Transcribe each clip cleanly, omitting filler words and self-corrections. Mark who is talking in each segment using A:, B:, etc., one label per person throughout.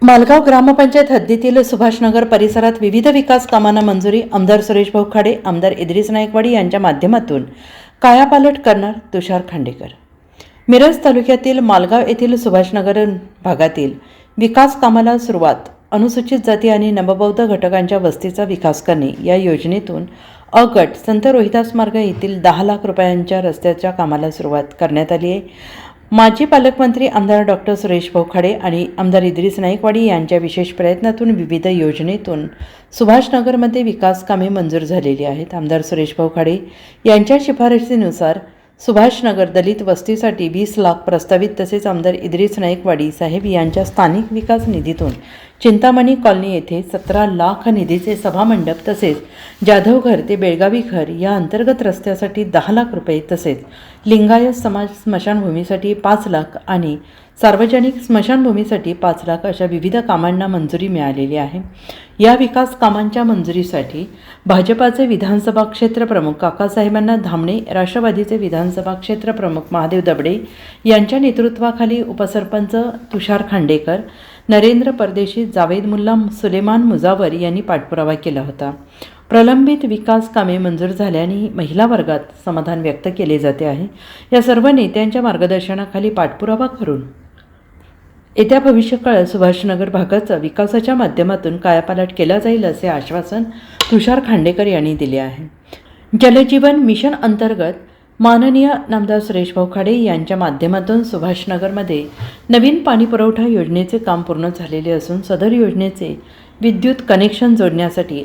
A: मालगाव ग्रामपंचायत हद्दीतील सुभाषनगर परिसरात विविध विकास कामांना मंजुरी. आमदार सुरेशभाऊ खाडे, आमदार इद्रिस नाईकवाडी यांच्या माध्यमातून कायापालट करणार तुषार खांडेकर. मिरज तालुक्यातील मालगाव येथील सुभाषनगर भागातील विकास कामाला सुरुवात. अनुसूचित जाती आणि नवबौद्ध घटकांच्या वस्तीचा विकास करणे या योजनेतून अ गट संत रोहिदास मार्ग येथील 10 लाख रुपयांच्या रस्त्याच्या कामाला सुरुवात करण्यात आली आहे. माजी पालकमंत्री आमदार डॉक्टर सुरेशभाऊ खाडे आणि आमदार इद्रिस नाईकवाडी यांच्या विशेष प्रयत्नातून विविध योजनेतून सुभाषनगरमध्ये विकास कामे मंजूर झालेली आहेत. आमदार सुरेशभाऊ खाडे यांच्या शिफारशीनुसार सुभाषनगर दलित वस्तीसाठी 20 लाख प्रस्तावित, तसेच आमदार इद्रिस नाईकवाडी साहेब यांच्या स्थानिक विकास निधीतून चिंतामणी कॉलनी येथे 17 लाख निधीचे सभामंडप, तसेच जाधव घर ते बेळगावी घर या अंतर्गत रस्त्यासाठी 10 लाख रुपये, तसेच लिंगायत समाज स्मशानभूमीसाठी 5 लाख आणि सार्वजनिक स्मशानभूमीसाठी 5 लाख अशा विविध कामांना मंजुरी मिळालेली आहे. या विकास कामांच्या मंजुरीसाठी भाजपाचे विधानसभा क्षेत्र प्रमुख काकासाहेबांना धामणे, राष्ट्रवादीचे विधानसभा क्षेत्र प्रमुख महादेव दबडे यांच्या नेतृत्वाखाली उपसरपंच तुषार खांडेकर, नरेंद्र परदेशी, जावेद मुल्ला, सुलेमान मुजावर यांनी पाठपुरावा केला होता. प्रलंबित विकास कामे मंजूर झाल्याने महिला वर्गात समाधान व्यक्त केले जाते आहे. या सर्व नेत्यांच्या मार्गदर्शनाखाली पाठपुरावा करून येत्या भविष्यकाळात सुभाषनगर भागाचा विकासाच्या माध्यमातून कायापालट केला जाईल असे आश्वासन तुषार खांडेकर यांनी दिले आहे. जलजीवन मिशन अंतर्गत माननीय नामदार सुरेशभाऊ खाडे यांच्या माध्यमातून सुभाषनगरमध्ये नवीन पाणीपुरवठा योजनेचे काम पूर्ण झालेले असून सदर योजनेचे विद्युत कनेक्शन जोडण्यासाठी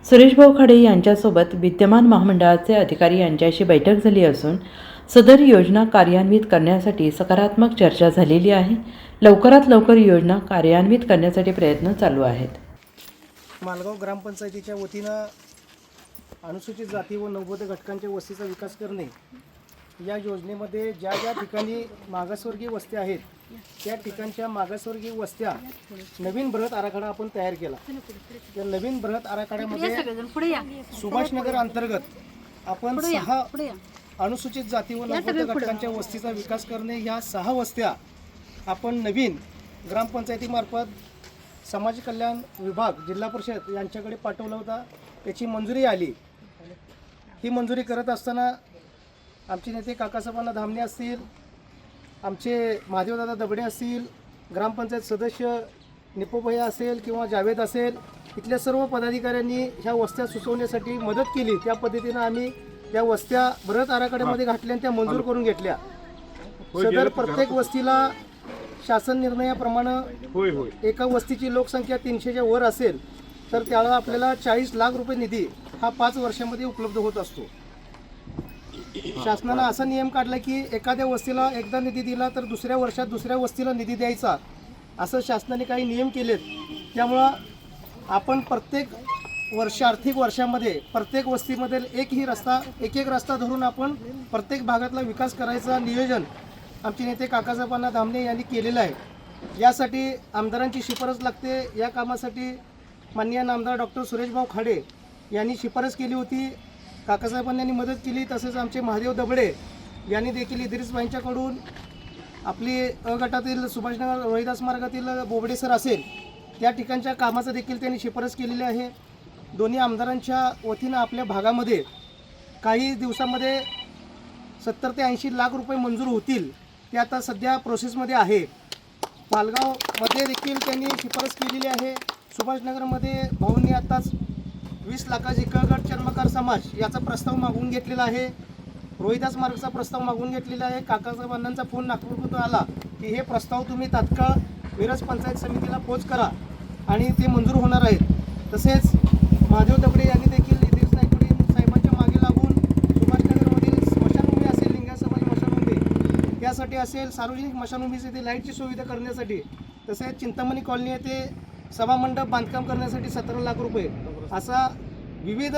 A: सुरेशभाऊ खाडे यांच्यासोबत विद्यमान महामंडळाचे अधिकारी यांच्याशी बैठक झाली असून सदर योजना कार्यान्वित करण्यासाठी सकारात्मक चर्चा झालेली आहे. लवकरात लवकर योजना कार्यान्वित करण्यासाठी प्रयत्न चालू आहेत.
B: मालगाव ग्रामपंचायतीच्या वतीनं अनुसूचित जाती व नवबौद्ध घटकांच्या वस्तीचा विकास करणे या योजनेमध्ये ज्या ज्या ठिकाणी मागासवर्गीय वस्त्या आहेत त्या ठिकाणच्या मागासवर्गीय वस्त्या नवीन बृहत आराखडा आपण तयार केला. त्या नवीन बृहत आराखड्यामध्ये सुभाषनगर अंतर्गत आपण 6 अनुसूचित जाती व नवबौद्ध घटकांच्या वस्तीचा विकास करणे ह्या 6 वस्त्या आपण नवीन ग्रामपंचायतीमार्फत समाज कल्याण विभाग जिल्हा परिषद यांच्याकडे पाठवला होता. त्याची मंजुरी आली. ही मंजुरी करत असताना आमचे नेते काकासाहेबांना धामणे असतील, आमचे महादेवदादा दबडे असतील, ग्रामपंचायत सदस्य निपोभैया असेल किंवा जावेद असेल, इथल्या सर्व पदाधिकाऱ्यांनी ह्या वस्त्या सुचवण्यासाठी मदत केली. त्या पद्धतीनं आम्ही या वस्त्या बृहत आराखड्यामध्ये घातल्या आणि त्या मंजूर करून घेतल्या. सदर प्रत्येक वस्तीला शासन निर्णयाप्रमाणे एका वस्तीची लोकसंख्या 300च्या वर असेल तर त्याला आपल्याला 40 लाख रुपये निधी हा 5 वर्षामध्ये उपलब्ध होत असतो. शासनानं असा नियम काढला की एखाद्या वस्तीला एकदा निधी दिला तर दुसऱ्या वर्षात दुसऱ्या वस्तीला निधी द्यायचा, असं शासनाने काही नियम केलेत. त्यामुळं आपण प्रत्येक आर्थिक वर्षामध्ये प्रत्येक वस्तीमध्ये एक रस्ता धरून आपण प्रत्येक भागातला विकास करायचा नियोजन आमचे नेते काकासाहेबांना धामणे यांनी केलेलं आहे. यासाठी आमदारांची शिफारस लागते. या कामासाठी माननीय नामदार डॉक्टर सुरेशभाऊ खाडे यांनी शिफारस केली होती. काकासाहेबांनी मदत केली. तसेच आमचे महादेव दबडे यांनी देखील इद्रिस यांच्याकडून आपली अ गटातील सुभाषनगर रोहिदास मार्गातील बोबडे सर असेल त्या ठिकाणच्या कामाचं देखील त्यांनी शिफारस केलेली आहे. दोन्ही आमदारांच्या वतीनं आपल्या भागामध्ये काही दिवसामध्ये 70 ते 80 लाख रुपये मंजूर होतील. ते आता सध्या प्रोसेसमध्ये आहे. मालगावमध्ये देखील त्यांनी शिफारस केलेली आहे. सुभाषनगरमध्ये भाऊंनी आत्ताच 20 लाखाची क गट चर्मकार समाज याचा प्रस्ताव मागवून घेतलेला आहे. रोहिदास मार्गचा प्रस्ताव मागवून घेतलेला आहे. काकासाहेबांचा फोन नागपूरमधून आला की हे प्रस्ताव तुम्ही तात्काळ मिरज पंचायत समितीला पोच करा आणि ते मंजूर होणार आहेत. तसेच महादेव दबडे यांनी देखील इद्रिस नाईकवाडी साहेबांच्या मागे लागून सुभाषनगरमधील स्मशानभूमी असेल, लिंगायत समाज स्मशानभूमी त्यासाठी असेल, सार्वजनिक स्मशानभूमीची येथे लाईटची सुविधा करण्यासाठी, तसेच चिंतामणी कॉलनी येथे सभामंडप बांधकाम करण्यासाठी 17 लाख रुपये असा विविध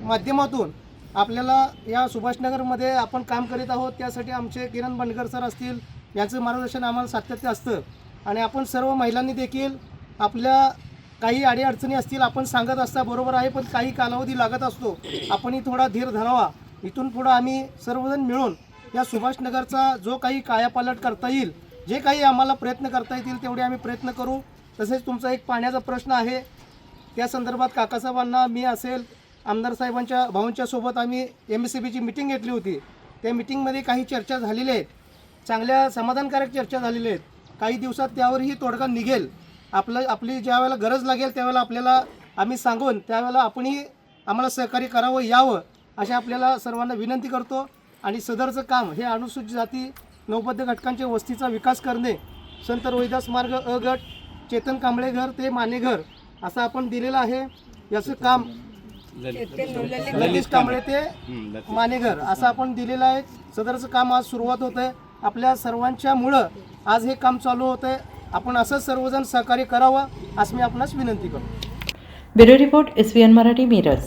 B: माध्यमातून आपल्याला या सुभाषनगरमध्ये आपण काम करीत आहोत. त्यासाठी आमचे किरण बंडकर सर असतील यांचं मार्गदर्शन आम्हाला सातत्य असतं आणि आपण सर्व महिलांनी देखील आपल्या काही अडीअडचणी असतील आपण सांगत असता बरोबर आहे, पण काही कालावधी लागत असतो. आपणही थोडा धीर धरावा. इथून पुढं आम्ही सर्वजण मिळून या सुभाषनगरचा जो काही कायापालट करता येईल, जे काही आम्हाला प्रयत्न करता येतील तेवढे आम्ही प्रयत्न करू. तसेच तुमचा एक पाण्याचा प्रश्न आहे, त्या संदर्भात काकासाहेबांना मी असेल आमदार साहेबांच्या भाऊंच्या सोबत आम्ही MSCBची मीटिंग घेतली होती. त्या मीटिंगमध्ये काही चर्चा झालेल्या आहेत, चांगल्या समाधानकारक चर्चा झालेल्या आहेत. काही दिवसात त्यावरही तोडगा निघेल. आपली ज्या वेळेला गरज लागेल त्यावेळेला आपल्याला आम्ही सांगून त्यावेळेला आपणही आम्हाला सहकार्य करावं यावं अशा आपल्याला सर्वांना विनंती करतो. आणि सदरचं काम हे अनुसूचित जाती नौबद्ध घटकांच्या वस्तीचा विकास करणे, संत रोहिदास मार्ग अ गट, चेतन कांबळे घर ते मानेघर असं आपण दिलेलं आहे. याचं काम ललित कांबळे ते मानेघर असं आपण दिलेलं आहे. सदरचं काम आज सुरुवात होत आहे. आपल्या सर्वांच्यामुळं आज हे काम चालू होतं आहे. आपण असंच सर्वजण सहकार्य करावं असं मी आपणास विनंती करतो.
A: Bureau report SVN Marathi, Miraj.